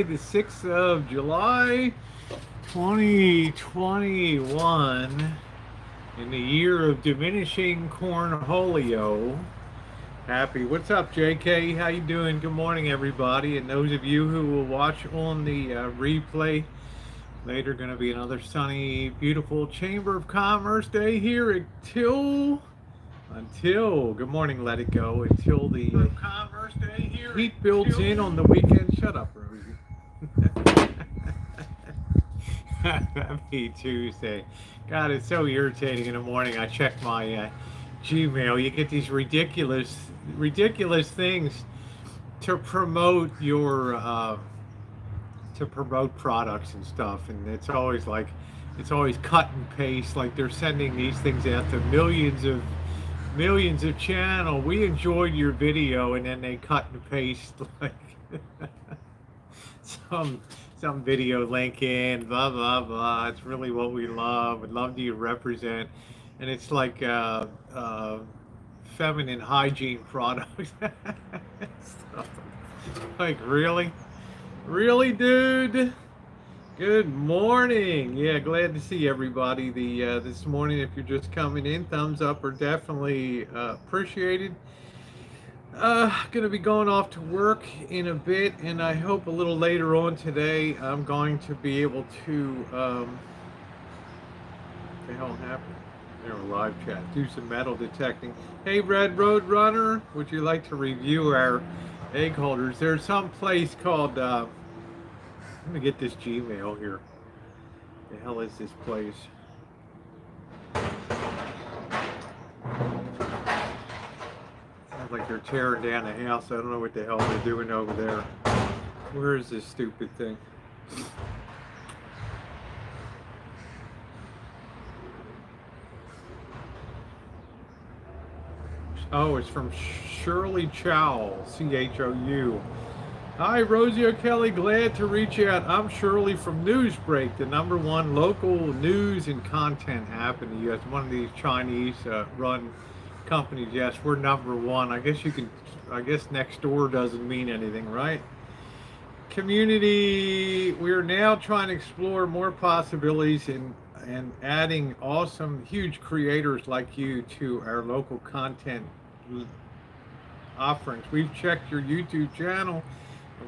The 6th of July, 2021, in the year of diminishing cornholio. Happy. What's up, JK? How you doing? Good morning, everybody. And those of you who will watch on the replay later, going to be another sunny, beautiful Chamber of Commerce day here until good morning, let it go, until the heat builds in on the weekend. Shut up, Rosie. Happy Tuesday. God, it's so irritating in the morning. I check my Gmail. You get these ridiculous things to promote your to promote products and stuff, and it's always cut and paste. Like they're sending these things out to millions of channel. We enjoyed your video, and then they cut and paste like some some video link in, blah blah blah. It's really what we love. Would love you to represent, and it's like feminine hygiene products. Stuff. Like really, dude. Good morning. Yeah, glad to see everybody. This morning, if you're just coming in, thumbs up are definitely appreciated. Gonna be going off to work in a bit, and I hope a little later on today I'm going to be able to. What the hell happened? There, live chat. Do some metal detecting. Hey, Red Road Runner, would you like to review our egg holders? There's some place called. Let me get this Gmail here. The hell is this place? Sounds like they're tearing down the house. I don't know what the hell they're doing over there. Where is this stupid thing? Oh, it's from Shirley Chow, CHOU. Hi, Rosie O'Kelly. Glad to reach out. I'm Shirley from Newsbreak, the #1 local news and content app in the U.S. One of these Chinese-run companies. Yes, we're #1. I guess next door doesn't mean anything, right? Community. We're now trying to explore more possibilities and adding awesome, huge creators like you to our local content offerings. We've checked your YouTube channel.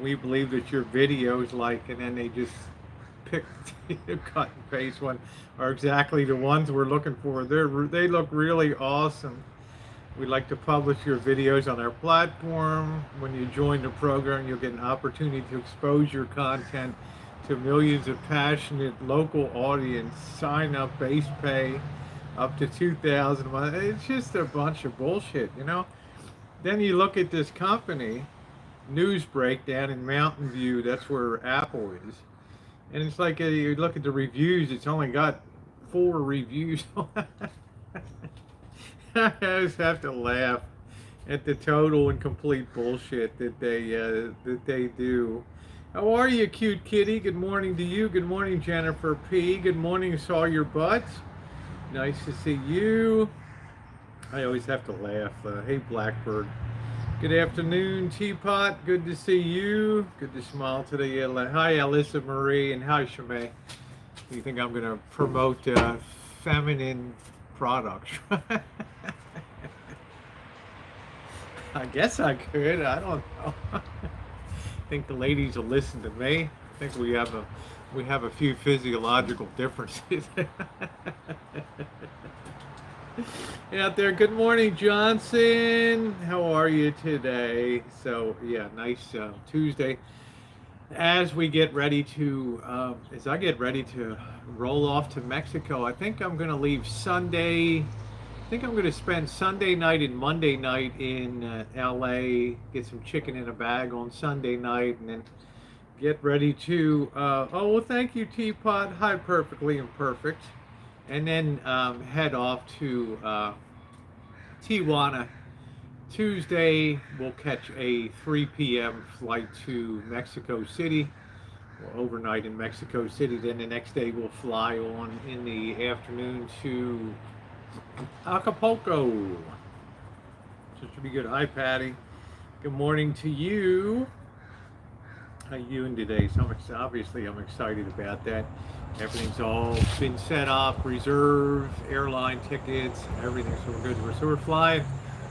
We believe that your videos, and then they just pick, cut and paste one, are exactly the ones we're looking for. They look really awesome. We'd like to publish your videos on our platform. When you join the program, you'll get an opportunity to expose your content to millions of passionate local audience. Sign up, base pay, up to $2,000 a month. It's just a bunch of bullshit, you know? Then you look at this company, Newsbreak, down in Mountain View. That's where Apple is, and it's like you look at the reviews. It's only got 4 reviews. I just have to laugh at the total and complete bullshit that they do. How are you, cute kitty? Good morning to you. Good morning, Jennifer P. Good morning, saw your butt. Nice to see you. I always have to laugh. Hey, Blackbird. Good afternoon, Teapot. Good to see you. Good to smile today. Hi, Alyssa Marie, and hi, Shemay. You think I'm going to promote feminine products? I guess I could. I don't know. I think the ladies will listen to me. I think we have a few physiological differences. Out there. Good morning, Johnson. How are you today? So yeah, nice Tuesday. As I get ready to roll off to Mexico, I think I'm going to leave Sunday. I think I'm going to spend Sunday night and Monday night in LA. Get some chicken in a bag on Sunday night, and then get ready to. Oh well, thank you, Teapot. Hi, perfectly imperfect. And then head off to Tijuana. Tuesday, we'll catch a 3 p.m. flight to Mexico City. We'll overnight in Mexico City. Then the next day, we'll fly on in the afternoon to Acapulco. So it should be good. Hi, Patty. Good morning to you. you in today. So obviously I'm excited about that. Everything's all been set up, reserve, airline tickets, everything. So we're good. So we're flying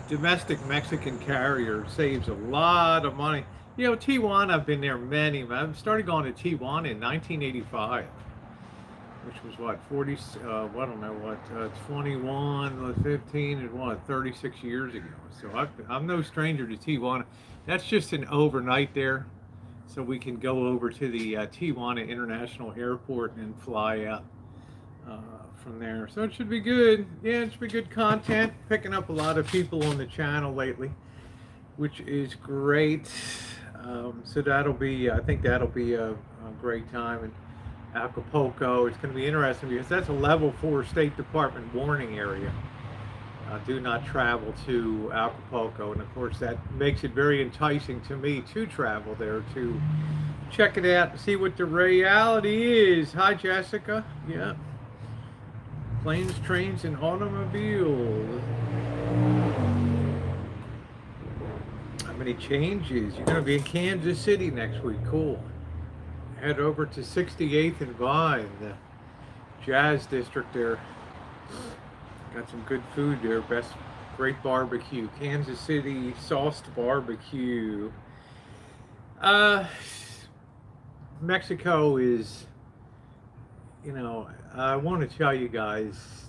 domestic Mexican carrier. Saves a lot of money. You know, Tijuana, I've been there many. I started going to Tijuana in 1985, which was what, 40, I don't know what, 21, 15, and what, 36 years ago. So I'm no stranger to Tijuana. That's just an overnight there. So we can go over to the Tijuana International Airport and fly out uh, from there. So it should be good. Yeah, it should be good content. Picking up a lot of people on the channel lately, which is great. So that'll be, I think that'll be a great time. And Acapulco, it's going to be interesting because that's a level 4 State Department warning area. Do not travel to Acapulco. And of course, that makes it very enticing to me to travel there to check it out and see what the reality is. Hi, Jessica. Yeah. Planes, trains, and automobiles. How many changes? You're going to be in Kansas City next week. Cool. Head over to 68th and Vine, the Jazz District there. Got some good food there. Great barbecue. Kansas City sauced barbecue. Mexico is, I want to tell you guys,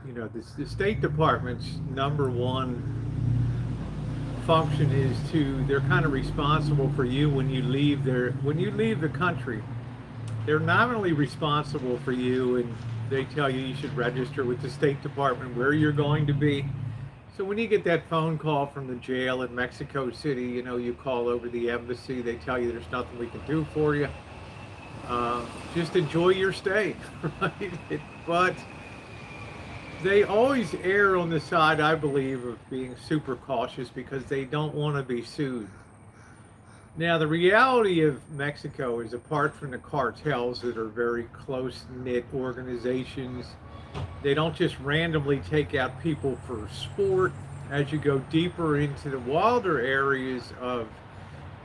the State Department's number one function is they're kind of responsible for you when you leave the country. They're not only responsible for you, and they tell you should register with the State Department where you're going to be. So when you get that phone call from the jail in Mexico City, you call over the embassy, they tell you there's nothing we can do for you. Just enjoy your stay, right? But they always err on the side, I believe, of being super cautious because they don't want to be sued. Now, the reality of Mexico is, apart from the cartels that are very close-knit organizations, they don't just randomly take out people for sport. As you go deeper into the wilder areas of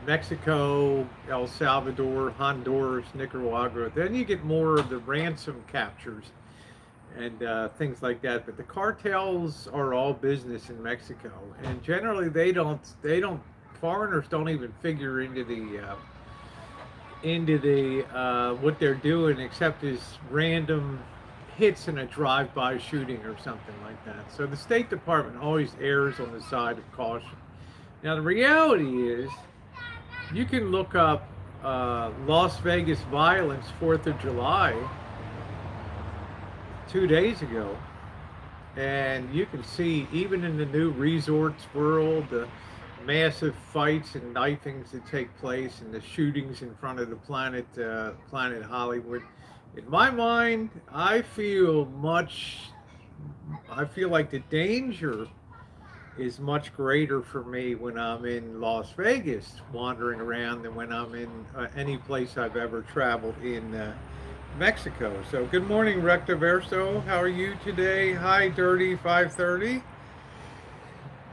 Mexico, El Salvador, Honduras, Nicaragua, then you get more of the ransom captures and things like that. But the cartels are all business in Mexico, and generally they don't foreigners don't even figure into the what they're doing, except as random hits in a drive-by shooting or something like that. So the State Department always errs on the side of caution. Now the reality is, you can look up Las Vegas violence 4th of July 2 days ago, and you can see, even in the new resorts world, the massive fights and knifings that take place and the shootings in front of the Planet Hollywood. In my mind, I feel like the danger is much greater for me when I'm in Las Vegas wandering around than when I'm in any place I've ever traveled in Mexico. So good morning, Recta Verso. How are you today? Hi, Dirty 530.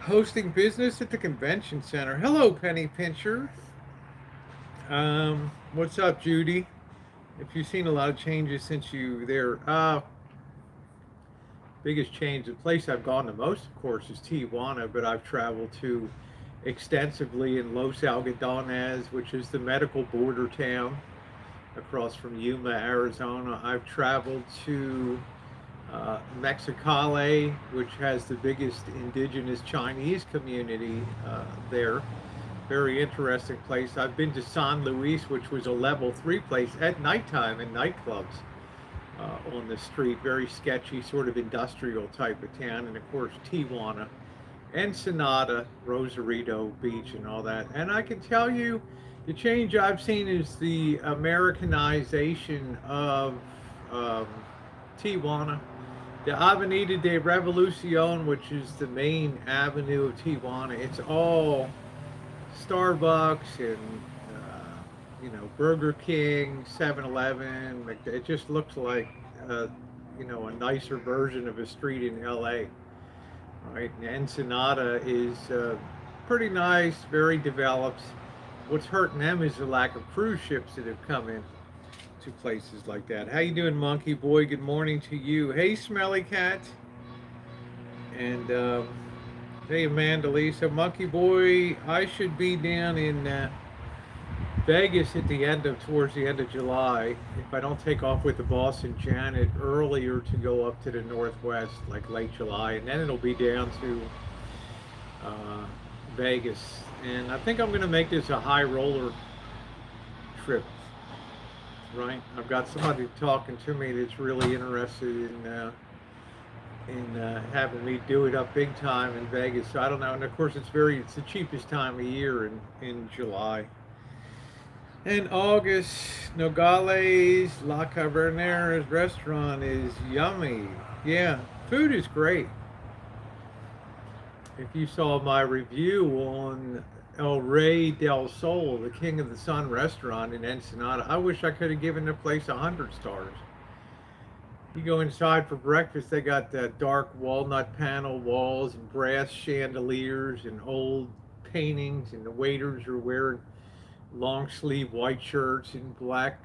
Hosting business at the convention center. Hello, Penny Pincher. What's up, Judy? If you've seen a lot of changes since you were there. Biggest change, the place I've gone the most, of course, is Tijuana, but I've traveled to extensively in Los Algodones, which is the medical border town across from Yuma, Arizona. I've traveled to Mexicali, which has the biggest indigenous Chinese community there. Very interesting place. I've been to San Luis, which was a level 3 place at nighttime in nightclubs on the street. Very sketchy, sort of industrial type of town. And of course, Tijuana, Ensenada, Rosarito Beach, and all that. And I can tell you, the change I've seen is the Americanization of Tijuana. The Avenida de Revolucion, which is the main avenue of Tijuana, it's all Starbucks and Burger King, 7-Eleven. It just looks like a nicer version of a street in LA. Right, and Ensenada is pretty nice, very developed. what's hurting them is the lack of cruise ships that have come in to places like that. How you doing, Monkey Boy? Good morning to you. Hey, Smelly Cat. And hey, Amanda Lee. So, Monkey Boy, I should be down in Vegas at the towards the end of July. If I don't take off with the boss and Janet earlier to go up to the Northwest, like late July, and then it'll be down to uh, Vegas. And I think I'm going to make this a high roller trip, right? I've got somebody talking to me that's really interested in having me do it up big time in Vegas. So I don't know. And of course, it's the cheapest time of year in July. In August, Nogales La Caverna's restaurant is yummy. Yeah, food is great. If you saw my review on El Rey del Sol, the King of the Sun restaurant in Ensenada, I wish I could have given the place 100 stars. You go inside for breakfast, they got dark walnut panel walls and brass chandeliers and old paintings, and the waiters are wearing long sleeve white shirts and black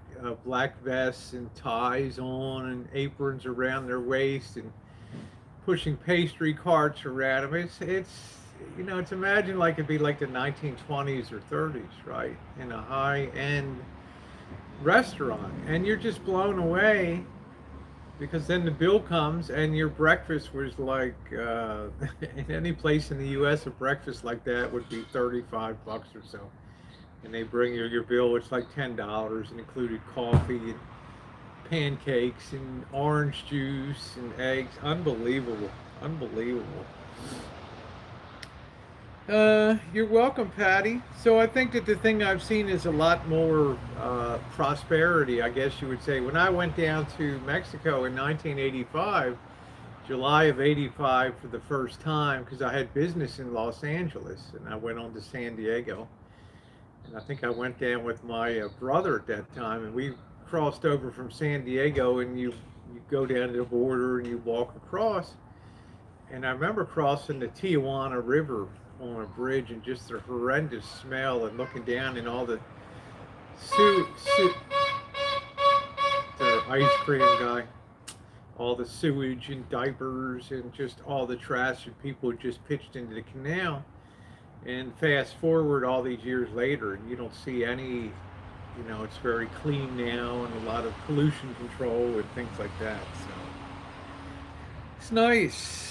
vests and ties on and aprons around their waist and pushing pastry carts around them. It's it's imagined like it'd be like the 1920s or 30s, right? In a high end restaurant, and you're just blown away because then the bill comes and your breakfast was like in any place in the U.S. a breakfast like that would be $35 or so, and they bring your bill. It's like $10 and included coffee and pancakes and orange juice and eggs. Unbelievable. You're welcome, Patty. So I think that the thing I've seen is a lot more prosperity, I guess you would say. When I went down to Mexico in 1985, July of 85 for the first time, because I had business in Los Angeles, and I went on to San Diego. And I think I went down with my brother at that time, and we crossed over from San Diego, and you go down to the border and you walk across. And I remember crossing the Tijuana River on a bridge, and just the horrendous smell, and looking down and all the the ice cream guy, all the sewage and diapers and just all the trash that people just pitched into the canal. And fast forward all these years later, and you don't see any, it's very clean now, and a lot of pollution control and things like that. So it's nice.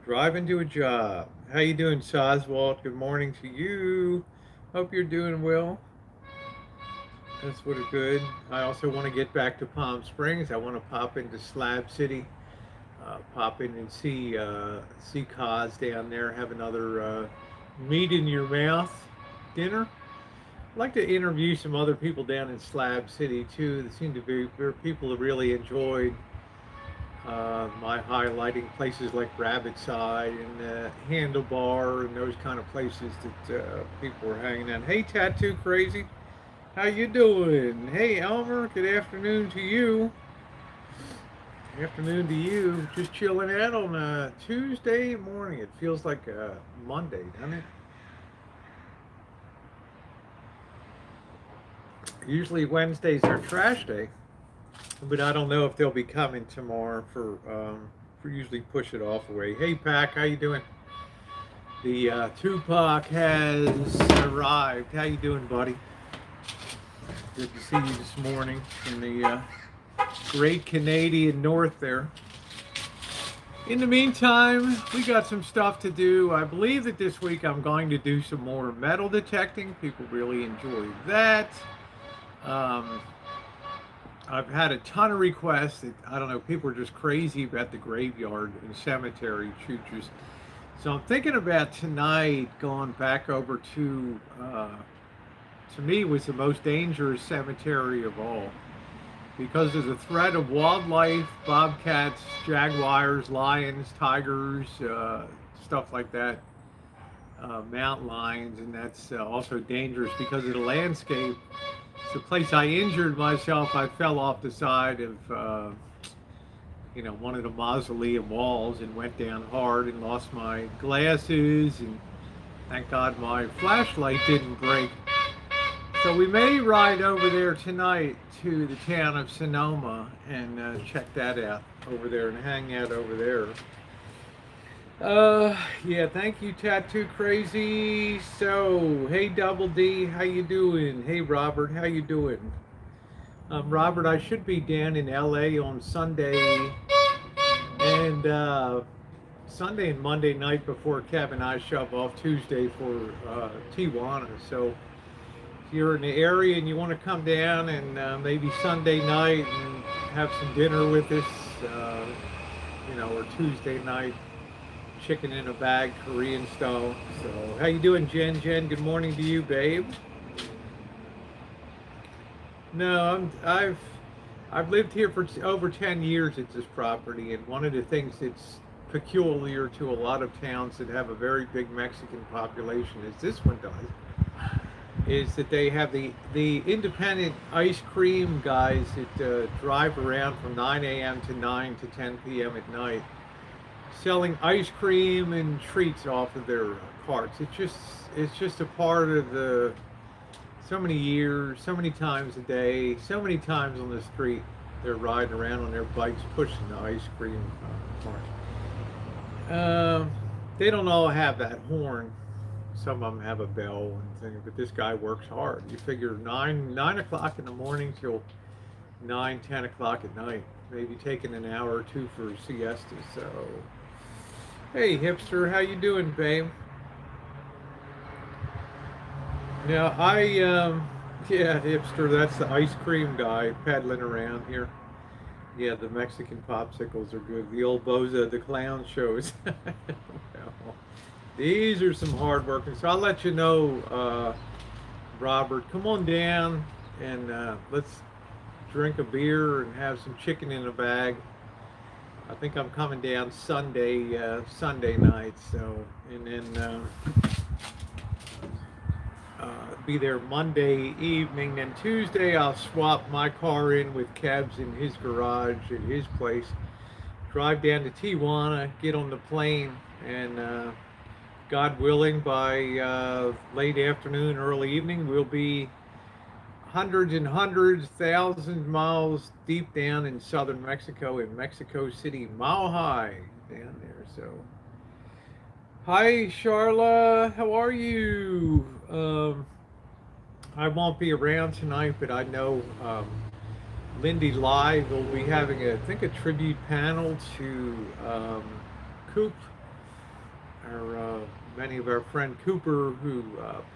Driving to a job. How you doing, Soswalt? Good morning to you. Hope you're doing well. That's what a good. I also want to get back to Palm Springs. I want to pop into Slab City, pop in and see Kaz down there. Have another meat in your mouth dinner. I'd like to interview some other people down in Slab City too. There seem to be people that really enjoyed my highlighting places like Rabbit Side and Handlebar and those kind of places that people were hanging out. Hey, Tattoo Crazy, how you doing? Hey, Elmer, good afternoon to you. Afternoon to you. Just chilling out on a Tuesday morning. It feels like a Monday, doesn't it? Usually Wednesdays are trash day, but I don't know if they'll be coming tomorrow for usually push it off away. Hey, Pac, how you doing? The Tupac has arrived. How you doing, buddy? Good to see you this morning from the great Canadian North there. In the meantime, we got some stuff to do. I believe that this week I'm going to do some more metal detecting. People really enjoy that. I've had a ton of requests that, I don't know, people are just crazy about the graveyard and cemetery choo-choos. So I'm thinking about tonight going back over to me, was the most dangerous cemetery of all. Because of the threat of wildlife, bobcats, jaguars, lions, tigers, stuff like that, mountain lions, and that's also dangerous because of the landscape. It's the place I injured myself. I fell off the side of, one of the mausoleum walls and went down hard and lost my glasses and Thank God my flashlight didn't break. So we may ride over there tonight to the town of Sonoma and check that out over there and hang out over there. Yeah, thank you, Tattoo Crazy. So, hey, Double D, how you doing? Hey, Robert, how you doing? Robert, I should be down in LA on Sunday and Sunday and Monday night before Kev and I shove off Tuesday for Tijuana. So, if you're in the area and you want to come down and maybe Sunday night and have some dinner with us, or Tuesday night, chicken in a bag, Korean style. So, how you doing, Jen? Jen, good morning to you, babe. No, I've lived here for over 10 years at this property, and one of the things that's peculiar to a lot of towns that have a very big Mexican population, as this one does, is that they have the independent ice cream guys that drive around from 9 a.m. to 9 to 10 p.m. at night, selling ice cream and treats off of their carts. It's just a part of the so many years, so many times a day, so many times on the street, they're riding around on their bikes pushing the ice cream carts. They don't all have that horn. Some of them have a bell and thing, but this guy works hard. You figure 9 o'clock in the morning till 10 o'clock at night, maybe taking an hour or two for siesta. So, hey, hipster, how you doing, babe? Now, yeah, hipster, that's the ice cream guy peddling around here. Yeah, the Mexican popsicles are good. The old Boza the Clown shows. Well, these are some hard working. So I'll let you know, Robert. Come on down and let's drink a beer and have some chicken in a bag. I think I'm coming down Sunday night. So, and then be there Monday evening. Then Tuesday I'll swap my car in with Kev's in his garage at his place. Drive down to Tijuana, get on the plane, and God willing, by late afternoon, early evening, we'll be hundreds and hundreds, thousands miles deep down in southern Mexico, in Mexico City, Mile High, down there. So, hi, Charla, how are you? I won't be around tonight, but I know Lindy Live will be having, I think, a tribute panel to Coop, many of our friend Cooper, who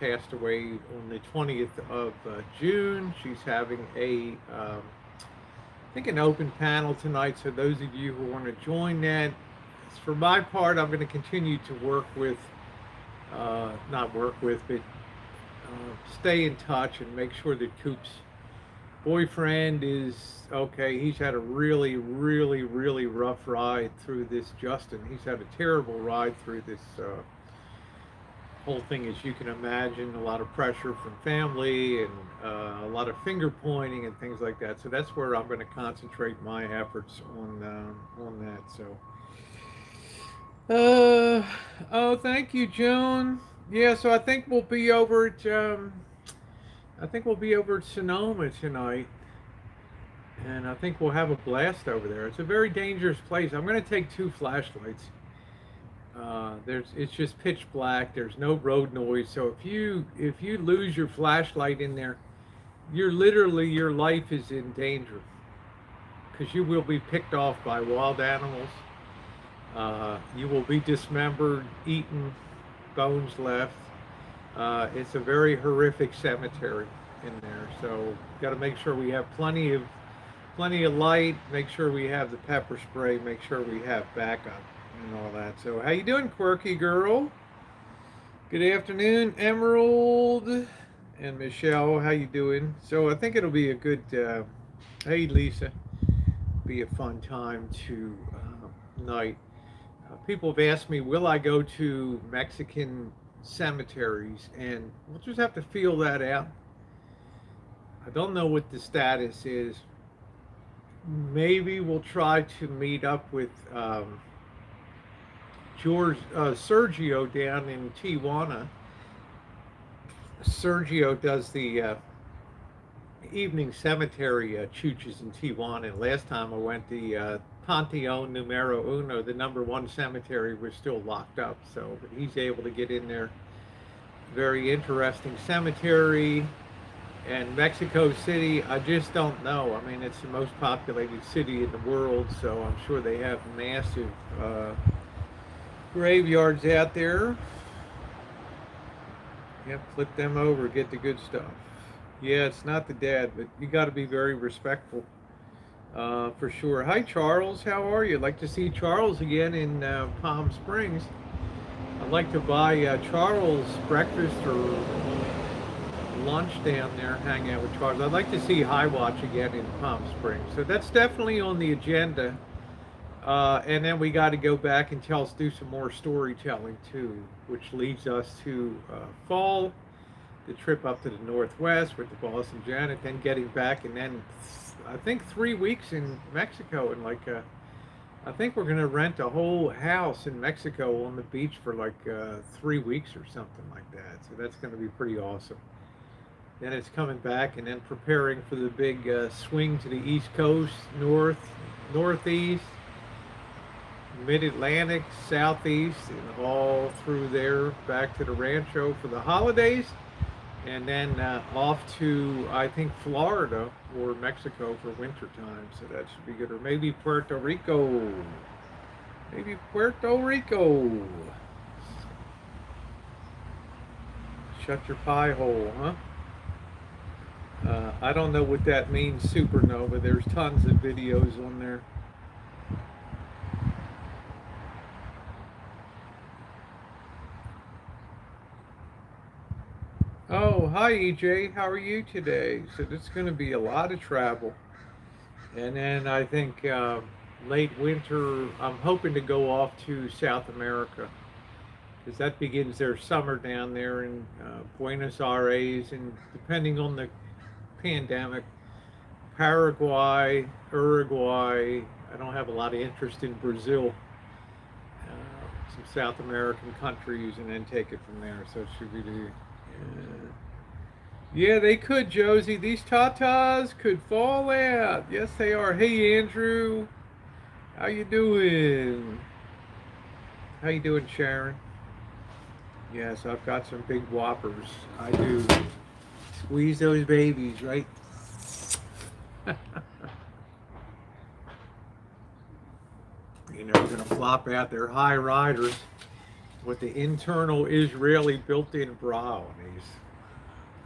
passed away on the 20th of June. She's having I think, an open panel tonight. So those of you who want to join that, for my part, I'm going to continue to work with, not work with, but stay in touch and make sure that Coop's boyfriend is okay. He's had a really, really, really rough ride through this, Justin. He's had a terrible ride through this whole thing, as you can imagine. A lot of pressure from family and a lot of finger pointing and things like that. So that's where I'm going to concentrate my efforts on that. So, oh, thank you, Joan. Yeah, so I think we'll be over at Sonoma tonight, and I think we'll have a blast over there. It's a very dangerous place. I'm going to take 2 flashlights. It's just pitch black. There's no road noise. So if you lose your flashlight in there, your life is in danger, because you will be picked off by wild animals. You will be dismembered, eaten, bones left. It's a very horrific cemetery in there. So got to make sure we have plenty of light. Make sure we have the pepper spray. Make sure we have backup and all that. So how you doing, quirky girl? Good afternoon, Emerald and Michelle. How you doing? So I think it'll be a good. Hey, Lisa. Be a fun time to night. People have asked me, will I go to Mexican cemeteries? And we'll just have to feel that out. I don't know what the status is. Maybe we'll try to meet up with Sergio down in Tijuana Sergio does the evening cemetery chooches in Tijuana. And last time I went, the Panteon Numero Uno, the number one cemetery, was still locked up. So but he's able to get in there. Very interesting cemetery. And Mexico City, I just don't know. I mean, it's the most populated city in the world, so I'm sure they have massive graveyards out there. Yep, flip them over, get the good stuff. Yeah, it's not the dad, but you got to be very respectful for sure. Hi, Charles. How are you? I'd like to see Charles again in Palm Springs. I'd like to buy Charles breakfast or lunch down there, hang out with Charles. I'd like to see High Watch again in Palm Springs. So that's definitely on the agenda. And then we got to go back and do some more storytelling too, which leads us to fall, the trip up to the Northwest with the boss and Janet, then getting back, and then I think 3 weeks in Mexico, and I think we're gonna rent a whole house in Mexico on the beach for 3 weeks or something like that. So that's gonna be pretty awesome. Then it's coming back and then preparing for the big swing to the East Coast, northeast, mid-Atlantic, southeast, and all through there back to the Rancho for the holidays, and then off to, I think, Florida or Mexico for winter time. So that should be good. Or maybe Puerto Rico. Maybe Puerto Rico. Shut your pie hole, huh? I don't know what that means, supernova. There's tons of videos on there. Oh, hi EJ. How are you today? So this is going to be a lot of travel. And then I think late winter, I'm hoping to go off to South America, because that begins their summer down there in Buenos Aires, and depending on the pandemic, Paraguay, Uruguay. I don't have a lot of interest in Brazil. Some South American countries, and then take it from there. So it should be the. Yeah, they could, Josie. These tatas could fall out. Yes, they are. Hey, Andrew. How you doing? How you doing, Sharon? Yes, I've got some big whoppers. I do. Squeeze those babies, right? You know, we're going to flop out their high riders with the internal Israeli built-in bra on these.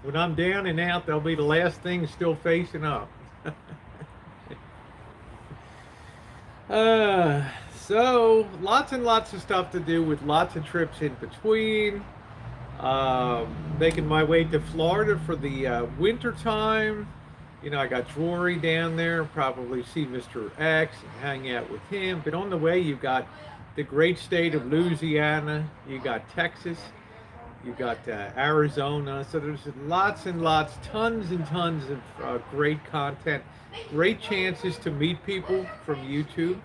When I'm down and out, they'll be the last thing still facing up. So, lots and lots of stuff to do with lots of trips in between. Making my way to Florida for the winter time. You know, I got jewelry down there, probably see Mr. X and hang out with him. But on the way, you got the great state of Louisiana, you got Texas, you got Arizona. So there's lots and lots, tons and tons of great content, great chances to meet people from YouTube,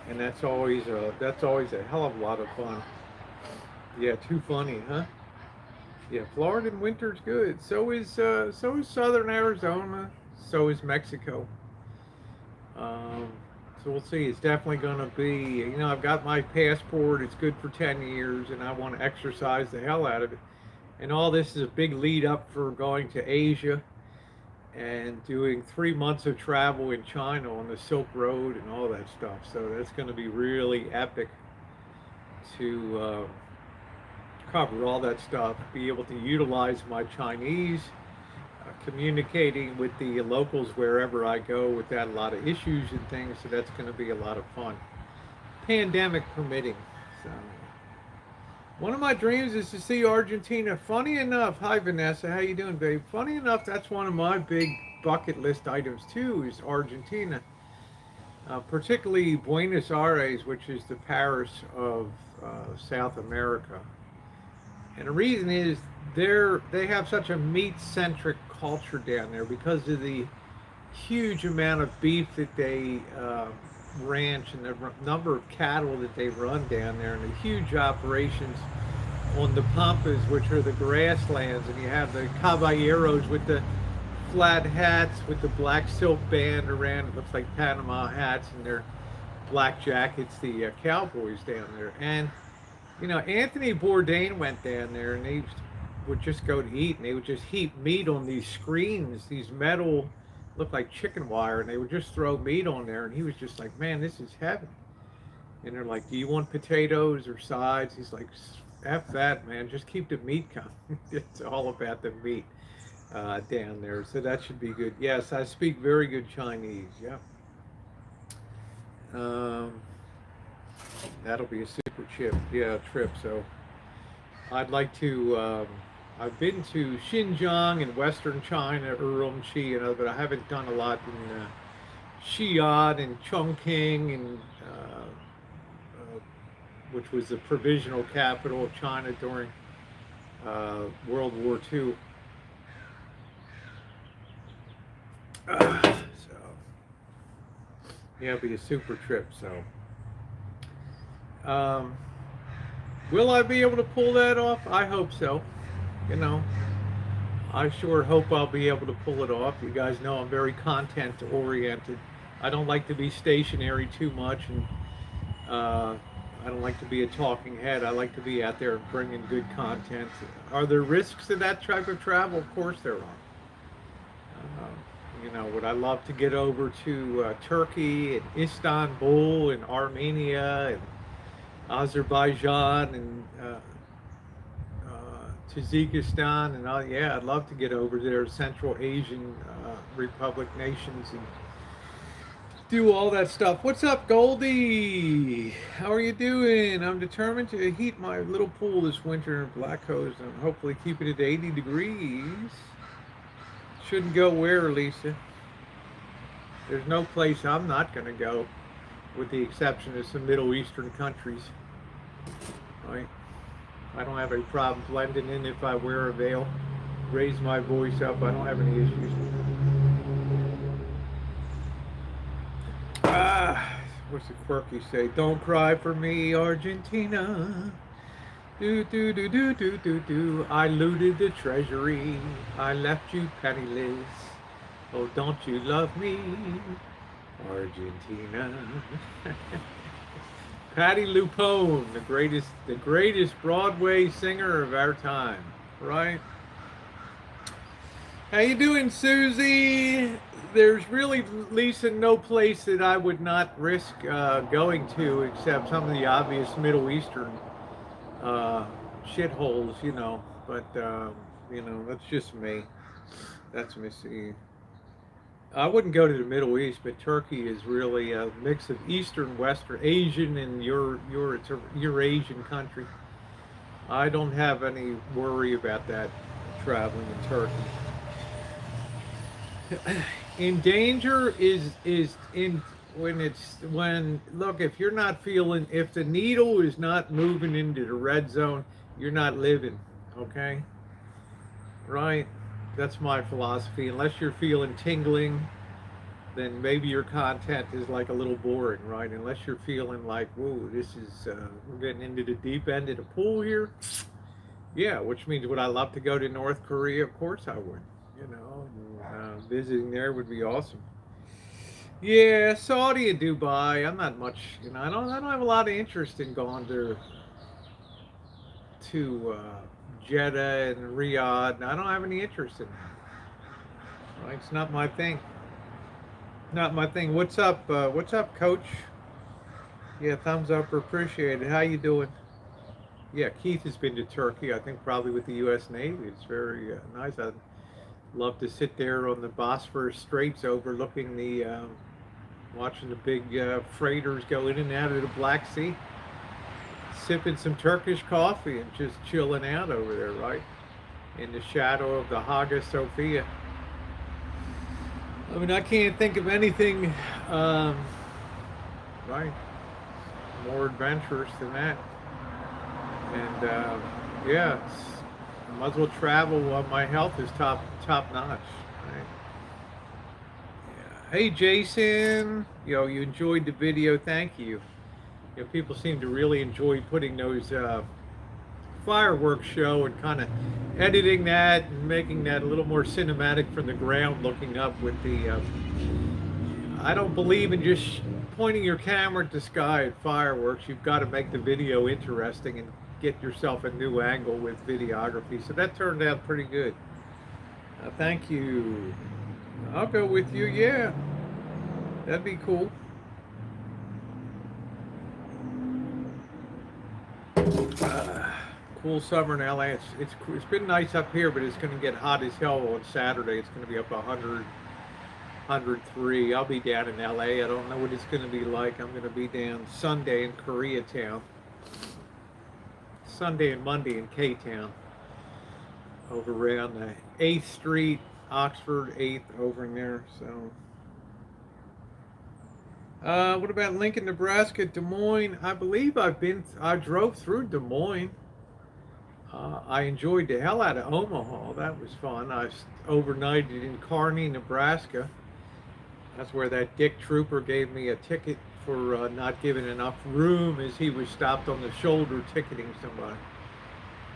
and that's always a hell of a lot of fun. Yeah, too funny, huh? Yeah, Florida in winter's good. So is Southern Arizona. So is Mexico. So we'll see. It's definitely going to be. You know, I've got my passport. It's good for 10 years, and I want to exercise the hell out of it. And all this is a big lead up for going to Asia and doing 3 months of travel in China on the Silk Road and all that stuff. So that's going to be really epic to cover all that stuff, be able to utilize my Chinese, communicating with the locals wherever I go without a lot of issues and things. So that's going to be a lot of fun, pandemic permitting. So one of my dreams is to see Argentina. Funny enough, hi Vanessa, how you doing, babe? Funny enough, that's one of my big bucket list items too, is Argentina. Particularly Buenos Aires, which is the Paris of South America. And the reason is they have such a meat-centric culture down there because of the huge amount of beef that they ranch and the number of cattle that they run down there, and the huge operations on the pampas, which are the grasslands, and you have the caballeros with the flat hats with the black silk band around. It looks like Panama hats, and their black jackets. The cowboys down there, and Anthony Bourdain went down there, and they would just go to eat, and they would just heap meat on these screens, these metal, look like chicken wire, and they would just throw meat on there, and he was just like, man, this is heaven. And they're like, do you want potatoes or sides? He's like, F that, man, just keep the meat coming. It's all about the meat down there, so that should be good. Yes, I speak very good Chinese. Yeah. That'll be a super trip. So I'd like to. I've been to Xinjiang in Western China, Urumqi, but I haven't done a lot in Xi'an and Chongqing, and which was the provisional capital of China during World War II. So yeah, it'll be a super trip. So. Will I be able to pull that off? I hope so. I sure hope I'll be able to pull it off. You guys know I'm very content oriented. I don't like to be stationary too much, and I don't like to be a talking head. I like to be out there bringing good content. Are there risks to that type of travel? Of course there are. Would I love to get over to Turkey and Istanbul and Armenia and Azerbaijan and Tajikistan and all? Yeah, I'd love to get over there, Central Asian Republic nations, and do all that stuff. What's up, Goldie? How are you doing? I'm determined to heat my little pool this winter in Black Hose and hopefully keep it at 80 degrees. Shouldn't go where, Lisa? There's no place I'm not going to go, with the exception of some Middle Eastern countries. Right? I don't have any problem blending in if I wear a veil, raise my voice up. I don't have any issues. What's the quirky say? Don't cry for me, Argentina. Do do do do do do do. I looted the treasury. I left you penniless. Oh, don't you love me, Argentina? Patti LuPone, the greatest Broadway singer of our time, right? How you doing, Susie? There's really, Lisa, no place that I would not risk going to except some of the obvious Middle Eastern shitholes, But that's just me. That's me. See, I wouldn't go to the Middle East, but Turkey is really a mix of Eastern, Western, Asian, and it's a Eurasian country. I don't have any worry about that traveling in Turkey. In danger is in when look, if you're not feeling, if the needle is not moving into the red zone, you're not living, okay? Right? That's my philosophy. Unless you're feeling tingling, then maybe your content is like a little boring, right? Unless you're feeling like, whoa, this is we're getting into the deep end of the pool here. Yeah, which means would I love to go to North Korea? Of course I would. Visiting there would be awesome. Yeah, Saudi and Dubai. I'm not much, I don't have a lot of interest in going to Jeddah and Riyadh. I don't have any interest in that. Right? It's not my thing. Not my thing. What's up, Coach? Yeah, thumbs up or appreciated. How you doing? Yeah, Keith has been to Turkey. I think probably with the U.S. Navy. It's very nice. I'd love to sit there on the Bosphorus Straits, overlooking watching the big freighters go in and out of the Black Sea, sipping some Turkish coffee and just chilling out over there, right? In the shadow of the Hagia Sophia. I mean, I can't think of anything, right, more adventurous than that. And yeah, I might as well travel while my health is top notch. Right? Yeah. Hey, Jason, you enjoyed the video. Thank you. People seem to really enjoy putting those fireworks show and kind of editing that and making that a little more cinematic from the ground, looking up with the. I don't believe in just pointing your camera at the sky at fireworks. You've got to make the video interesting and get yourself a new angle with videography. So that turned out pretty good. Thank you. I'll go with you. Yeah, that'd be cool. Cool summer in LA. It's been nice up here, but it's going to get hot as hell on Saturday. It's going to be up 103. I'll be down in LA. I don't know what it's going to be like. I'm going to be down Sunday in Koreatown. Sunday and Monday in K-Town. Over around the 8th Street, Oxford 8th, over in there. So, what about Lincoln, Nebraska, Des Moines? I believe I drove through Des Moines. I enjoyed the hell out of Omaha. That was fun. I overnighted in Kearney, Nebraska. That's where that dick trooper gave me a ticket for not giving enough room as he was stopped on the shoulder ticketing somebody.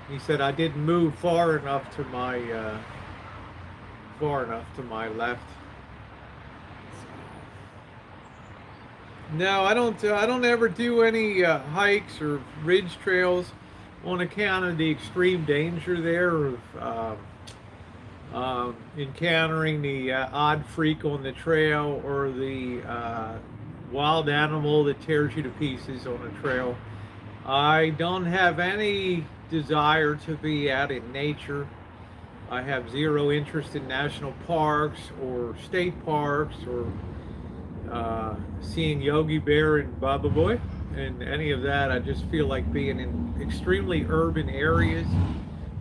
He said I didn't move far enough to my left. No, I don't ever do any hikes or ridge trails on account of the extreme danger there of encountering the odd freak on the trail or the wild animal that tears you to pieces on a trail. I don't have any desire to be out in nature. I have zero interest in national parks or state parks or seeing Yogi Bear and Baba Boy and any of that. I just feel like being in extremely urban areas.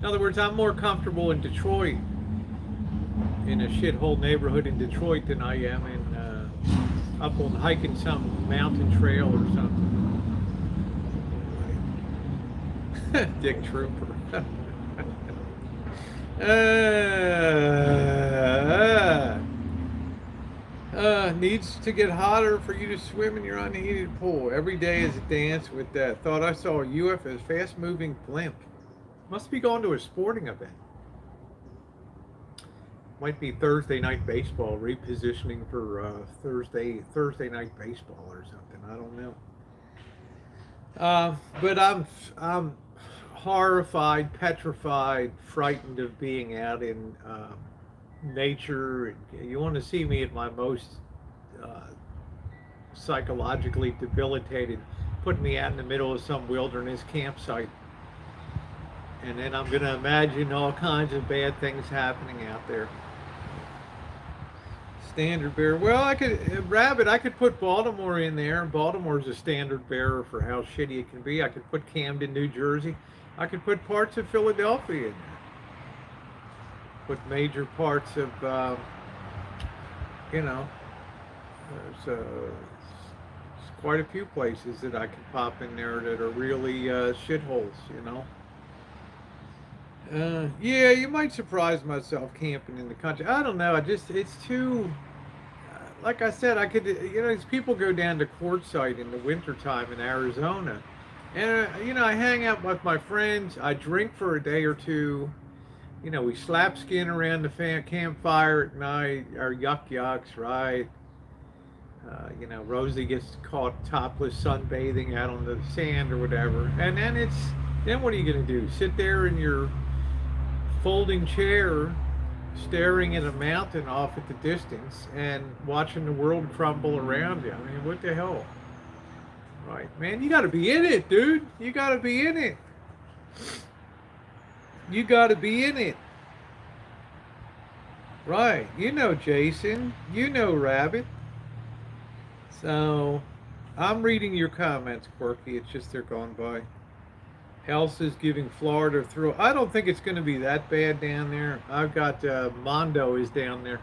In other words, I'm more comfortable in Detroit, in a shithole neighborhood in Detroit, than I am in up on hiking some mountain trail or something. Dick Trooper. Needs to get hotter for you to swim in your unheated pool. Every day is a dance with that. Thought I saw a UFO, fast-moving blimp. Must be going to a sporting event. Might be Thursday night baseball, repositioning for Thursday night baseball or something. I don't know. But I'm horrified, petrified, frightened of being out in nature. You want to see me at my most psychologically debilitated, put me out in the middle of some wilderness campsite, and then I'm going to imagine all kinds of bad things happening out there. Standard bearer. Well, I could put Baltimore in there. Baltimore's a standard bearer for how shitty it can be. I could put Camden, New Jersey. I could put parts of Philadelphia in there. Put major parts of, there's quite a few places that I could pop in there that are really shitholes, Yeah, you might surprise myself camping in the country. I don't know. It's too, like I said, I could, these people go down to Quartzsite in the wintertime in Arizona. And, I hang out with my friends. I drink for a day or two. We slap skin around the campfire at night. Our yucks, right? Rosie gets caught topless sunbathing out on the sand or whatever. And then what are you going to do? Sit there in your folding chair staring at a mountain off at the distance and watching the world crumble around you. I mean, what the hell? Right, man, you got to be in it, dude. You got to be in it. You got to be in it. Right, Jason. Rabbit. So, I'm reading your comments, Quirky. It's just they're going by. Elsa's giving Florida a thrill. I don't think it's going to be that bad down there. I've got Mondo is down there.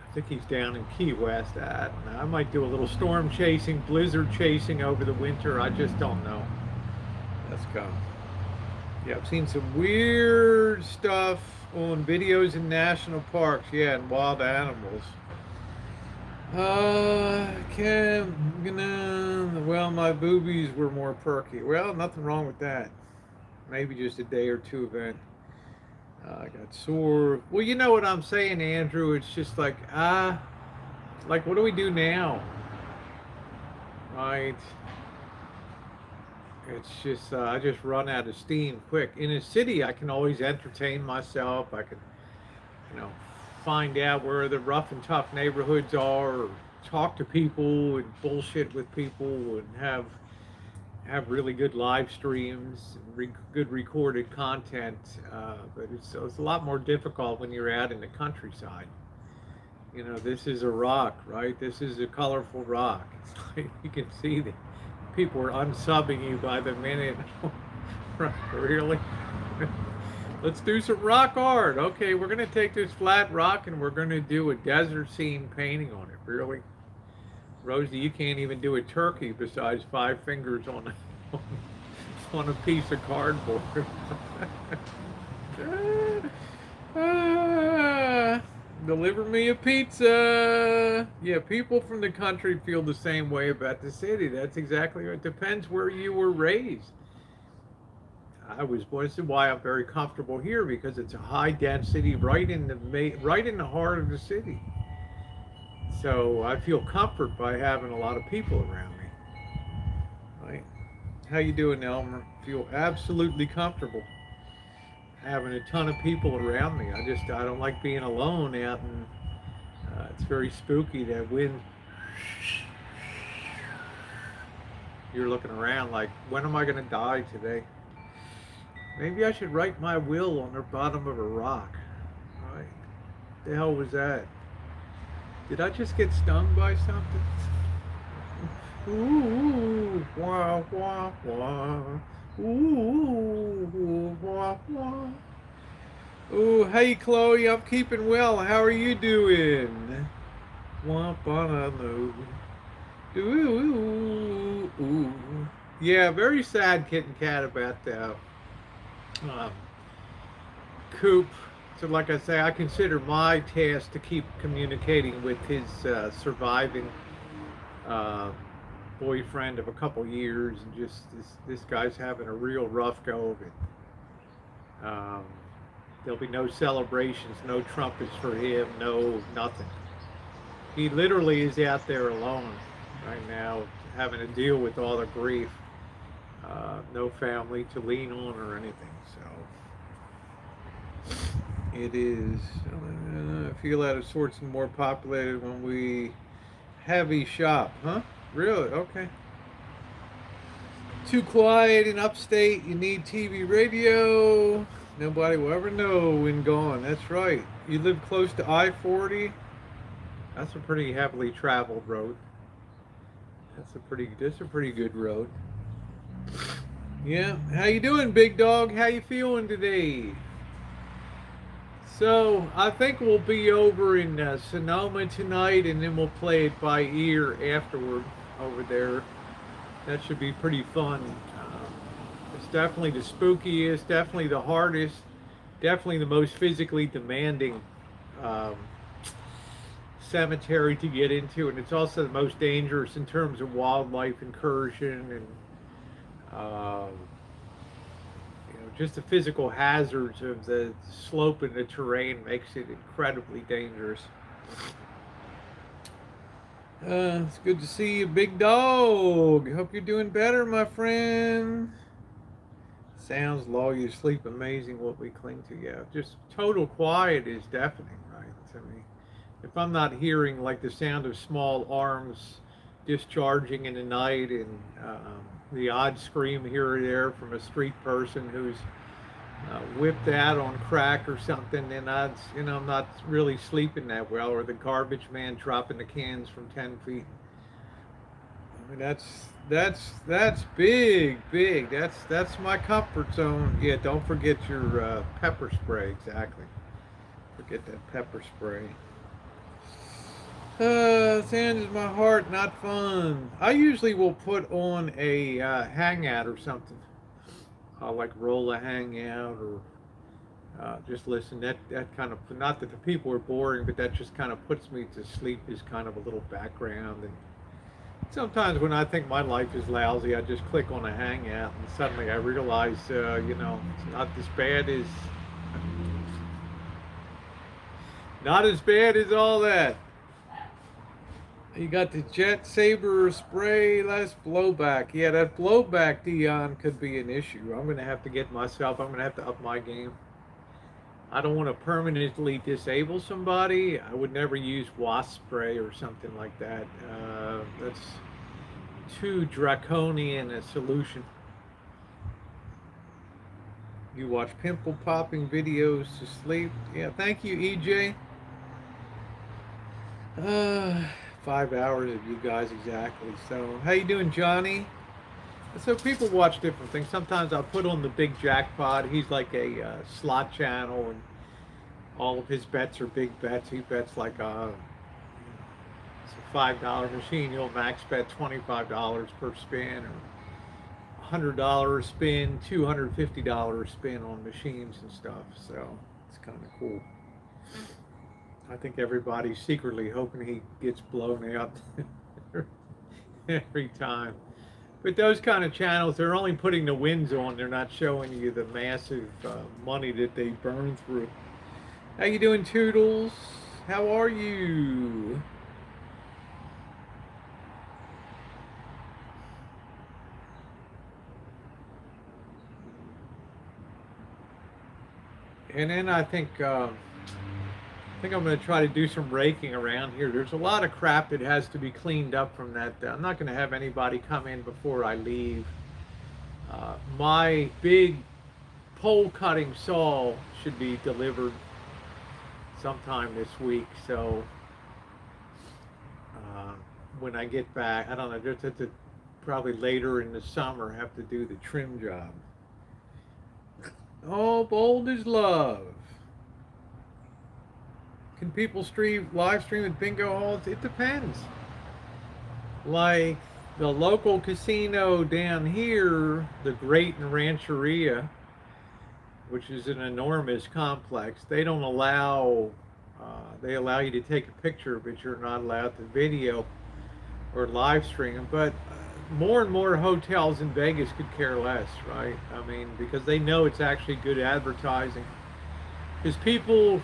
I think he's down in Key West. I don't know. I might do a little storm chasing, blizzard chasing over the winter. I just don't know. Let's go. Yeah, I've seen some weird stuff on videos in national parks. Yeah, and wild animals. Well, my boobies were more perky. Well, nothing wrong with that. maybe just a day or two event. I got sore. Well, you know what I'm saying, Andrew. It's just like what do we do now, right? It's just I just run out of steam quick. In a city, I can always entertain myself. I can, you know, find out where the rough and tough neighborhoods are, or talk to people and bullshit with people, and have really good live streams, good recorded content. But it's a lot more difficult when you're out in the countryside. You know, this is a rock, right? This is a colorful rock. It's like you can see that people are unsubbing you by the minute. Really? Let's do some rock art. Okay, we're gonna take this flat rock and we're gonna do a desert scene painting on it. Really? Rosie, you can't even do a turkey besides 5 fingers on on a piece of cardboard. Ah, deliver me a pizza. Yeah, people from the country feel the same way about the city. That's exactly right. It depends where you were raised. I was born. This is why I'm very comfortable here because it's a high density, right in the heart of the city. So I feel comfort by having a lot of people around me. Right? How you doing, Elmer? Feel absolutely comfortable having a ton of people around me. I don't like being alone out, and it's very spooky. That wind. You're looking around like, when am I going to die today? Maybe I should write my will on the bottom of a rock. Right? The hell was that? Did I just get stung by something? Ooh, wah, wah, wah. Ooh, wah, wah. Ooh, hey, Chloe, I'm keeping well. How are you doing? Wah, banana. Ooh, ooh. Yeah, very sad kitten cat about that. Um, Coop. So, like I say, I consider my task to keep communicating with his surviving uh, boyfriend of a couple years, and just this guy's having a real rough go of it. There'll be no celebrations, no trumpets for him, no nothing. He literally is out there alone right now, having to deal with all the grief. No family to lean on or anything. So it is. I feel out of sorts and more populated when we heavy shop, huh? Really? Okay. Too quiet in upstate. You need TV, radio. Nobody will ever know when gone. That's right. You live close to I-40. That's a pretty heavily traveled road. That's a pretty good road. Yeah. How you doing, big dog? How you feeling today? So I think we'll be over in Sonoma tonight, and then we'll play it by ear afterward over there. That should be pretty fun. It's definitely the spookiest, definitely the hardest, definitely the most physically demanding um, cemetery to get into, and it's also the most dangerous in terms of wildlife incursion and um, just the physical hazards of the slope and the terrain makes it incredibly dangerous. It's good to see you, big dog. Hope you're doing better, my friend. Sounds lull you to sleep. Amazing what we cling to. Yeah, just total quiet is deafening, right? To me, if I'm not hearing like the sound of small arms discharging in the night and the odd scream here or there from a street person who's whipped out on crack or something, then I'm not really sleeping that well. Or the garbage man dropping the cans from 10 feet. I mean, that's big, big. That's my comfort zone. Yeah, don't forget your pepper spray. Exactly. Forget that pepper spray. Sand is my heart, not fun. I usually will put on a hangout or something. I'll like roll a hangout or just listen. That kind of, not that the people are boring, but that just kind of puts me to sleep as kind of a little background, and Sometimes when I think my life is lousy, I just click on a hangout, and suddenly I realize, it's not as bad as all that. You got the Jet Saber spray, less blowback. Yeah, that blowback, Dion, could be an issue. I'm going to have to I'm going to have to up my game. I don't want to permanently disable somebody. I would never use wasp spray or something like that. That's too draconian a solution. You watch pimple popping videos to sleep. Yeah, thank you, EJ. Uh, 5 hours of you guys exactly. So, how you doing, Johnny? So people watch different things. Sometimes I'll put on the big jackpot. He's like a slot channel, and all of his bets are big bets. He bets like it's a $5 machine. He'll max bet $25 per spin, or $100 spin, $250 spin on machines and stuff. So it's kind of cool. I think everybody's secretly hoping he gets blown out every time. But those kind of channels, they're only putting the wins on. They're not showing you the massive money that they burn through. How you doing, Toodles? How are you? And then I think I'm going to try to do some raking around here. There's a lot of crap that has to be cleaned up from that. I'm not going to have anybody come in before I leave. My big pole cutting saw should be delivered sometime this week. So when I get back, I don't know, just have to probably later in the summer have to do the trim job. Oh, bold is love. Can people live stream at bingo halls? It depends. Like the local casino down here, the Great and Rancheria, which is an enormous complex, they don't allow, they allow you to take a picture, but you're not allowed to video or live stream. But more and more hotels in Vegas could care less, right? I mean, because they know it's actually good advertising. Because people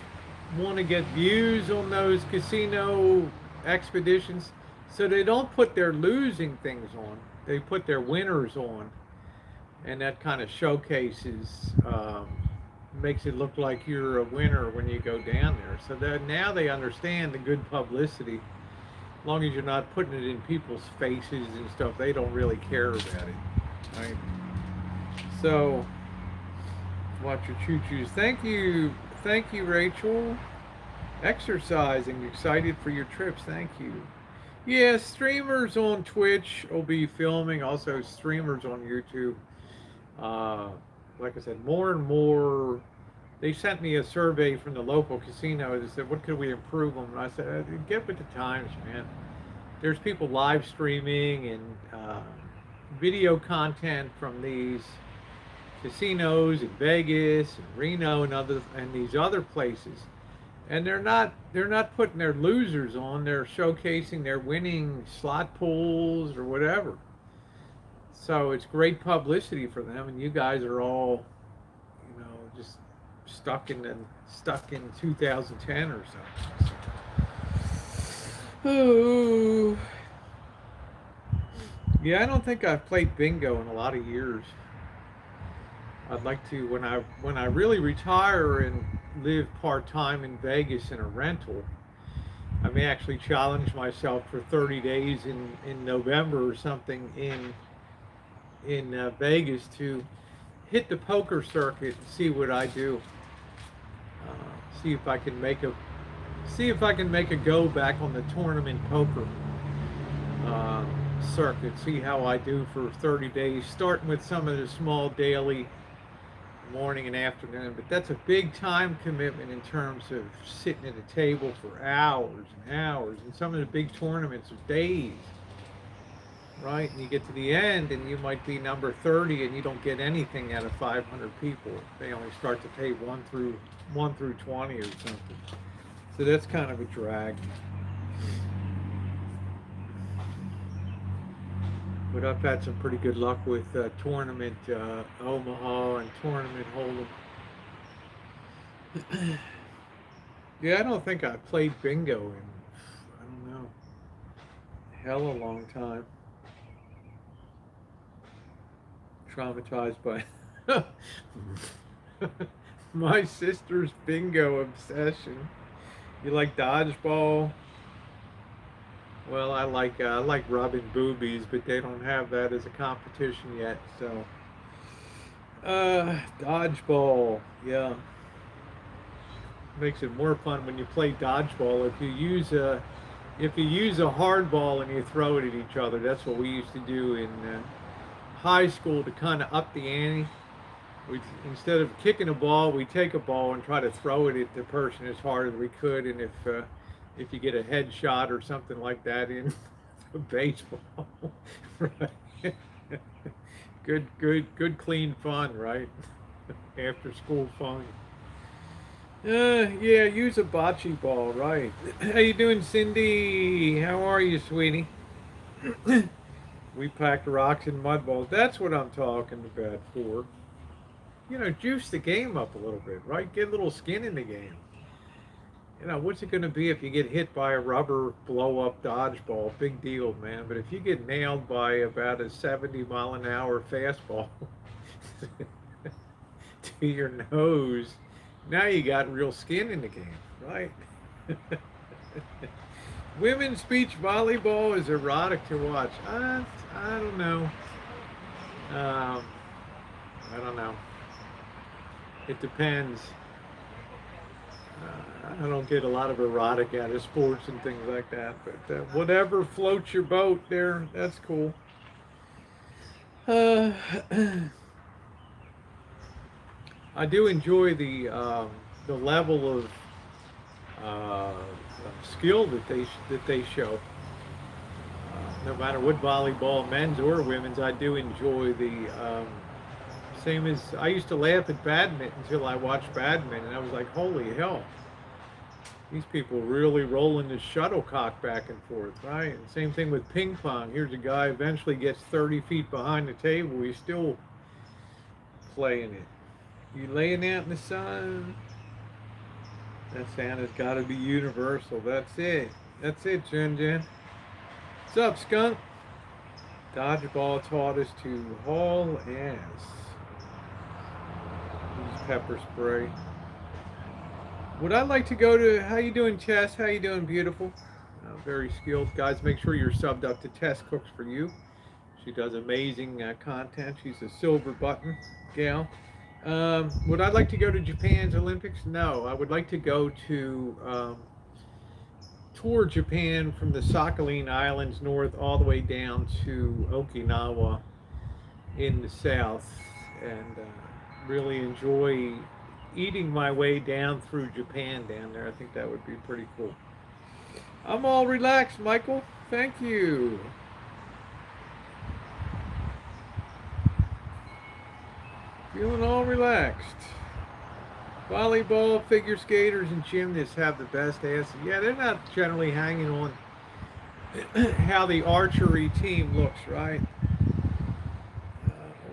want to get views on those casino expeditions, so they don't put their losing things on. They put their winners on, and that kind of showcases, makes it look like you're a winner when you go down there. So that now they understand the good publicity. As long as you're not putting it in people's faces and stuff, they don't really care about it, right? So watch your choo-choos. Thank you, Rachel. Exercising, excited for your trips. Thank you. Yeah, streamers on Twitch will be filming. Also, streamers on YouTube. Like I said, more and more. They sent me a survey from the local casino. They said, "What could we improve on?" And I said, "Get with the times, man. There's people live streaming and video content from these casinos in Vegas and Reno and these other places, and they're not putting their losers on. They're showcasing their winning slot pools or whatever. So it's great publicity for them, and you guys are all, just stuck in 2010 or something." Oh, yeah, I don't think I've played bingo in a lot of years. I'd like to when I really retire and live part-time in Vegas in a rental. I may actually challenge myself for 30 days in November or something in Vegas to hit the poker circuit and see what I do. See if I can make a go back on the tournament poker circuit. See how I do for 30 days, starting with some of the small daily morning and afternoon. But that's a big time commitment in terms of sitting at a table for hours and hours, and some of the big tournaments are days, right? And you get to the end and you might be number 30 and you don't get anything out of 500 people. They only start to pay 1 through 20 or something. So that's kind of a drag. But I've had some pretty good luck with tournament Omaha and tournament Hold'em. Yeah, I don't think I played bingo in, I don't know, hell a long time. Traumatized by my sister's bingo obsession. You like dodgeball? Well, I like rubbing boobies, but they don't have that as a competition yet. So, dodgeball, yeah, makes it more fun when you play dodgeball. If you use a hard ball and you throw it at each other, that's what we used to do in high school to kind of up the ante. We Instead of kicking a ball, we take a ball and try to throw it at the person as hard as we could. And if you get a headshot or something like that in the baseball, right? Good, clean fun, right? After school fun. Yeah, use a bocce ball, right? How you doing, Cindy? How are you, sweetie? We packed rocks and mud balls. That's what I'm talking about for. Juice the game up a little bit, right? Get a little skin in the game. What's it going to be if you get hit by a rubber blow up dodgeball? Big deal, man. But if you get nailed by about a 70-mile-an-hour fastball to your nose, now you got real skin in the game, right? Women's beach volleyball is erotic to watch. I don't know. Um, I don't know. It depends. I don't get a lot of erotic out of sports and things like that, but whatever floats your boat there, that's cool. Uh, I do enjoy the level of uh, skill that they show. No matter what volleyball, men's or women's, I do enjoy the same as I used to laugh at badminton until I watched badminton, and I was like, holy hell, these people really rolling the shuttlecock back and forth, right? And same thing with ping pong. Here's a guy eventually gets 30 feet behind the table. He's still playing it. You laying out in the sun? That sound has got to be universal. That's it. That's it, Jen. What's up, skunk? Dodgeball taught us to haul ass. Use pepper spray. Would I like to go to? How you doing, Tess? How you doing, beautiful? Very skilled, guys. Make sure you're subbed up to Tess Cooks for You. She does amazing content. She's a silver button gal. Would I like to go to Japan's Olympics? No, I would like to go to tour Japan from the Sakhalin Islands north all the way down to Okinawa in the south, and really enjoy eating my way down through Japan down there. I think that would be pretty cool. I'm all relaxed, Michael. Thank you. Feeling all relaxed. Volleyball, figure skaters, and gymnasts have the best asses. Yeah, they're not generally hanging on how the archery team looks, right?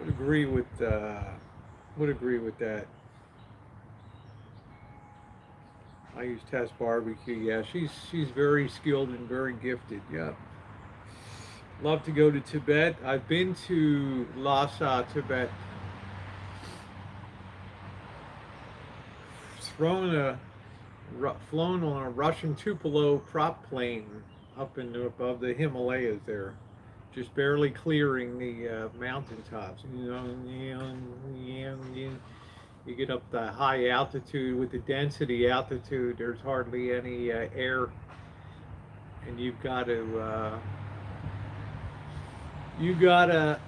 Would agree with that. I use Tess Barbecue. Yeah, she's very skilled and very gifted. Yeah. Love to go to Tibet. I've been to Lhasa, Tibet. Flown on a Russian Tupolev prop plane up above the Himalayas there, just barely clearing the mountaintops. You get up the high altitude with the density altitude. There's hardly any air, and you've got to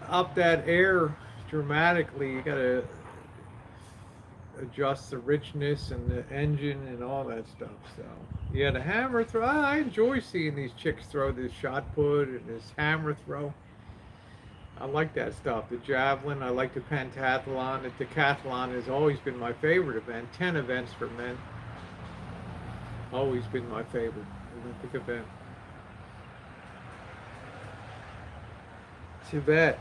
up that air dramatically. You got to adjust the richness and the engine and all that stuff. So yeah, the hammer throw. I enjoy seeing these chicks throw this shot put and this hammer throw. I like that stuff. The javelin. I like the pentathlon. The decathlon has always been my favorite event. 10 events for men. Always been my favorite Olympic event. Tibet,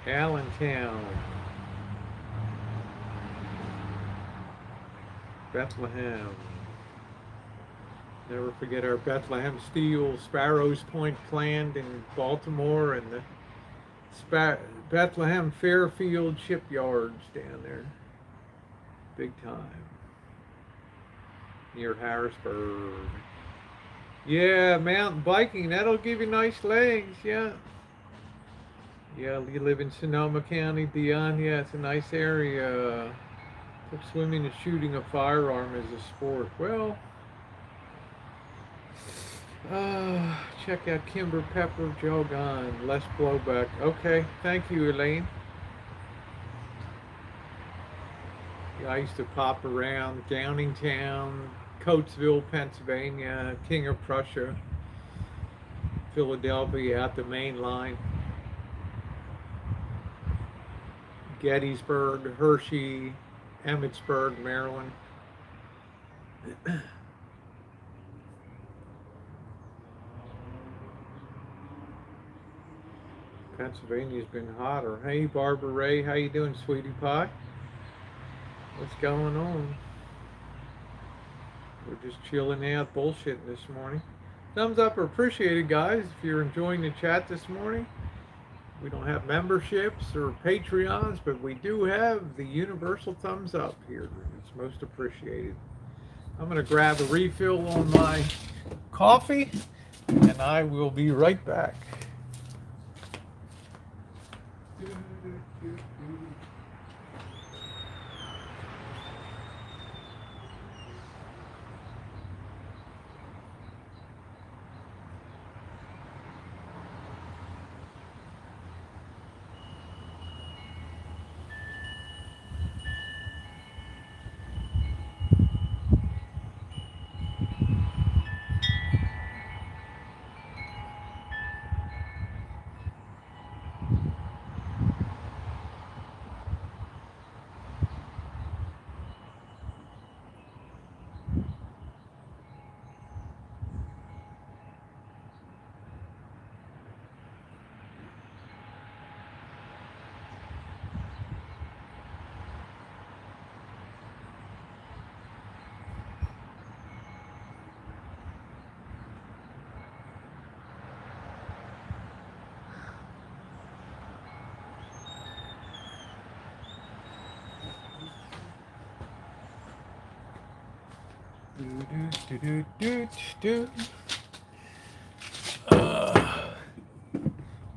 Allentown, Bethlehem. Never forget our Bethlehem Steel Sparrows Point plant in Baltimore, and the Bethlehem Fairfield shipyards down there. Big time. Near Harrisburg. Yeah, mountain biking, that'll give you nice legs, yeah. Yeah, you live in Sonoma County, Dion, yeah, it's a nice area. Took swimming and shooting a firearm as a sport. Well, check out Kimber Pepper Jogon, less blowback. Okay, thank you, Elaine. Yeah, I used to pop around Downingtown, Coatesville, Pennsylvania, King of Prussia, Philadelphia at the main line, Gettysburg, Hershey, Emmitsburg, Maryland. Pennsylvania's been hotter. Hey, Barbara Ray, how you doing, sweetie pie? What's going on? We're just chilling out, bullshitting this morning. Thumbs up are appreciated, guys, if you're enjoying the chat this morning. We don't have memberships or Patreons, but we do have the universal thumbs up here. It's most appreciated. I'm going to grab a refill on my coffee, and I will be right back.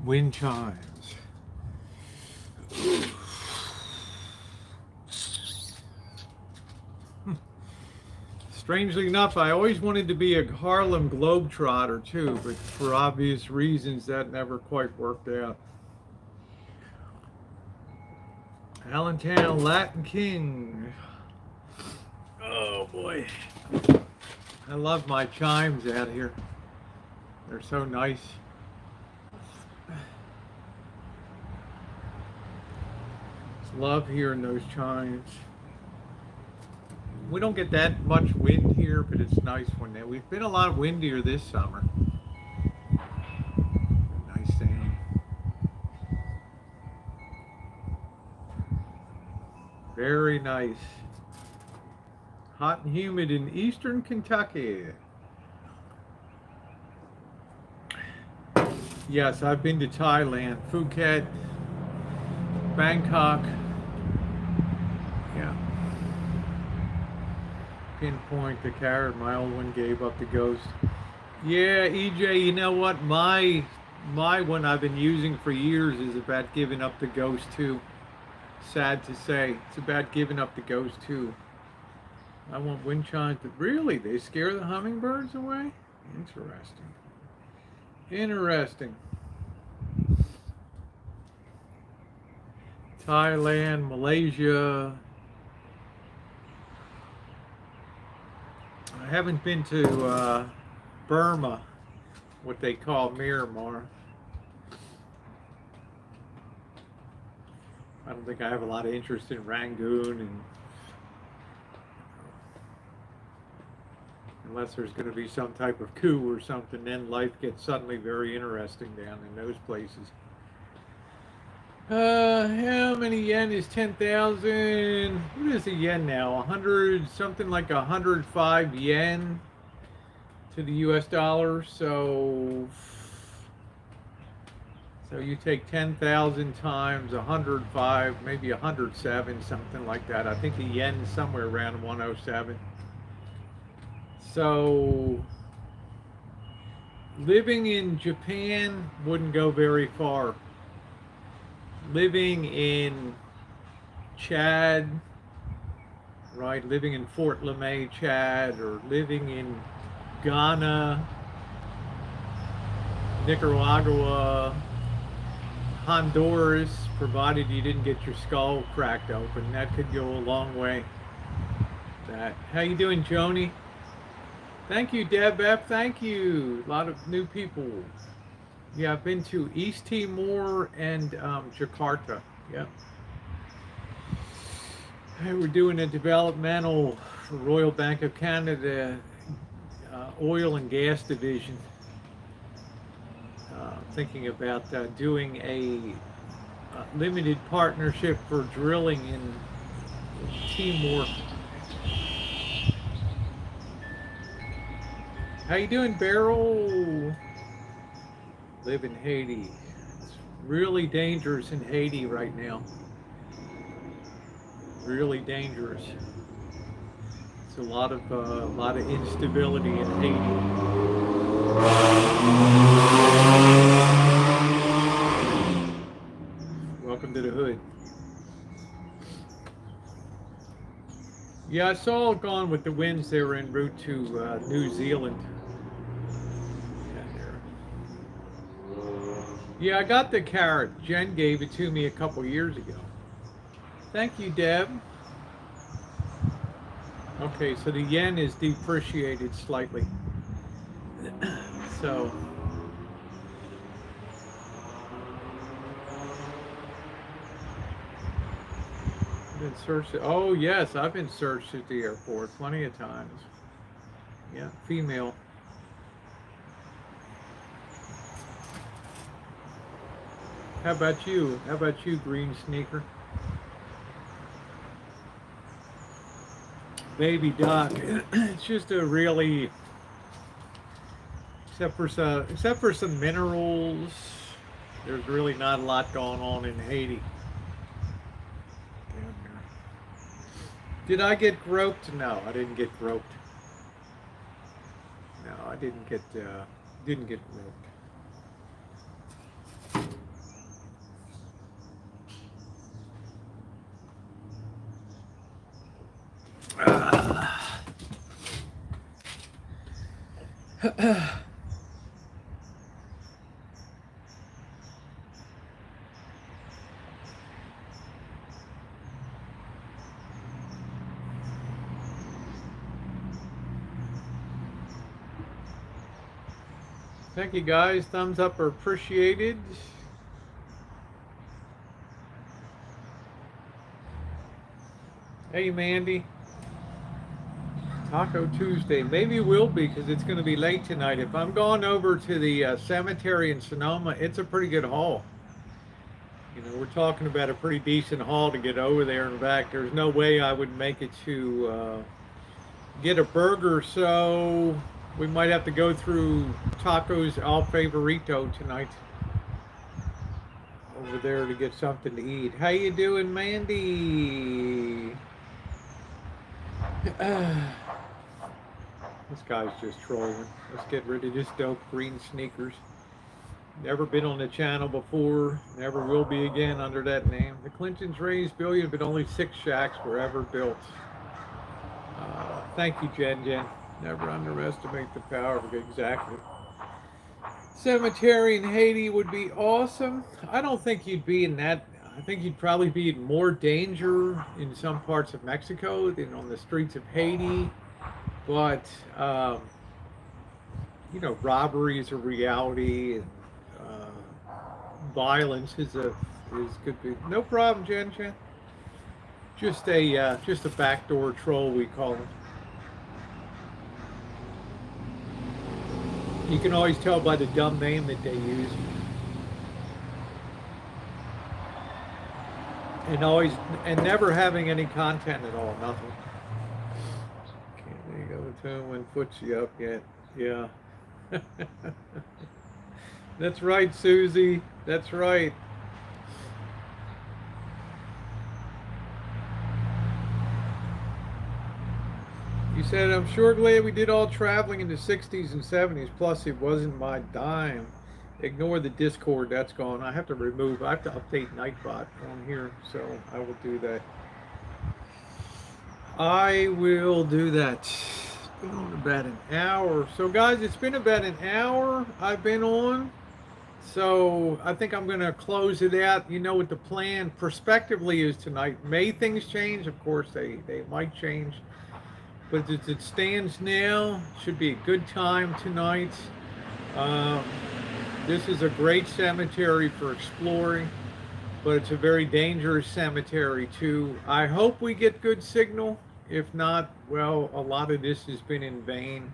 Wind chimes. Strangely enough, I always wanted to be a Harlem Globetrotter too, but for obvious reasons that never quite worked out. Allentown Latin King. Oh boy. I love my chimes out here. They're so nice. Just love hearing those chimes. We don't get that much wind here, but it's nice when we've been a lot windier this summer. Nice thing. Very nice. Hot and humid in eastern Kentucky. Yes, I've been to Thailand, Phuket, Bangkok. Yeah. Pinpoint the carrot. My old one gave up the ghost. Yeah, EJ, you know what? My one I've been using for years is about giving up the ghost too. Sad to say, it's about giving up the ghost too. I want wind chimes, but really, they scare the hummingbirds away? Interesting. Interesting. Thailand, Malaysia. I haven't been to Burma, what they call Myanmar. I don't think I have a lot of interest in Rangoon and Unless there's going to be some type of coup or something, then life gets suddenly very interesting down in those places. How many yen is 10,000? What is a yen now? 100, something like 105 yen to the US dollar. So you take 10,000 times 105, maybe 107, something like that. I think the yen is somewhere around 107. So living in Japan wouldn't go very far. Living in Chad, right? Living in Fort Lemay, Chad, or living in Ghana, Nicaragua, Honduras, provided you didn't get your skull cracked open, that could go a long way. How you doing, Joni? Thank you, Deb F. Thank you. A lot of new people. Yeah, I've been to East Timor and Jakarta. Yeah. Hey, we're doing a developmental for Royal Bank of Canada oil and gas division. Thinking about doing a limited partnership for drilling in Timor. How you doing, Beryl? Live in Haiti. It's really dangerous in Haiti right now. Really dangerous. It's a lot of instability in Haiti. Welcome to the hood. Yeah, I saw Gone with the Winds. They were en route to New Zealand. Yeah, I got the carrot. Jen gave it to me a couple years ago. Thank you, Deb. Okay, so the yen is depreciated slightly. So been searched. Oh yes, I've been searched at the airport plenty of times. Yeah, female. How about you? How about you, green sneaker? Baby Doc. It's just a really, except for some minerals, there's really not a lot going on in Haiti. Did I get groped? No, I didn't get groped. No, I didn't get groped. Thank you guys. Thumbs up are appreciated. Hey Mandy. Taco Tuesday. Maybe it will be because it's going to be late tonight. If I'm going over to the cemetery in Sonoma, it's a pretty good haul. You know, we're talking about a pretty decent haul to get over there and back. There's no way I would make it to get a burger, so we might have to go through Tacos Al Favorito tonight over there to get something to eat. How you doing, Mandy? This guy's just trolling. Let's get rid of this dope green sneakers. Never been on the channel before. Never will be again under that name. The Clintons raised billion, but only 6 shacks were ever built. Thank you, Jen. Never underestimate the power of it. Exactly. Cemetery in Haiti would be awesome. I don't think you'd be in that. I think you'd probably be in more danger in some parts of Mexico than on the streets of Haiti. But, you know, robbery is a reality, and violence is could be no problem, Jen. Just a backdoor troll, we call it. You can always tell by the dumb name that they use. And always, and never having any content at all, nothing. Can't they go to when footsie up yet? Yeah. That's right, Susie. That's right. You said, I'm sure glad we did all traveling in the 60s and 70s. Plus, it wasn't my dime. Ignore the Discord. That's gone. I have to remove. I have to update Nightbot on here. So I will do that. I will do that. It's been on about an hour. So, guys, it's been about an hour I've been on. So I think I'm going to close it out. You know what the plan prospectively is tonight. May things change? Of course, they might change. But as it stands now, should be a good time tonight. Um, this is a great cemetery for exploring, but it's a very dangerous cemetery too. I hope we get good signal. If not, well, a lot of this has been in vain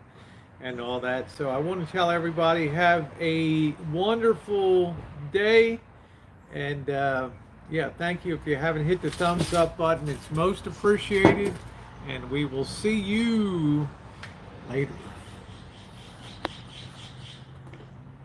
and all that. So I want to tell everybody, have a wonderful day. And yeah, thank you. If you haven't hit the thumbs up button, it's most appreciated. And we will see you later.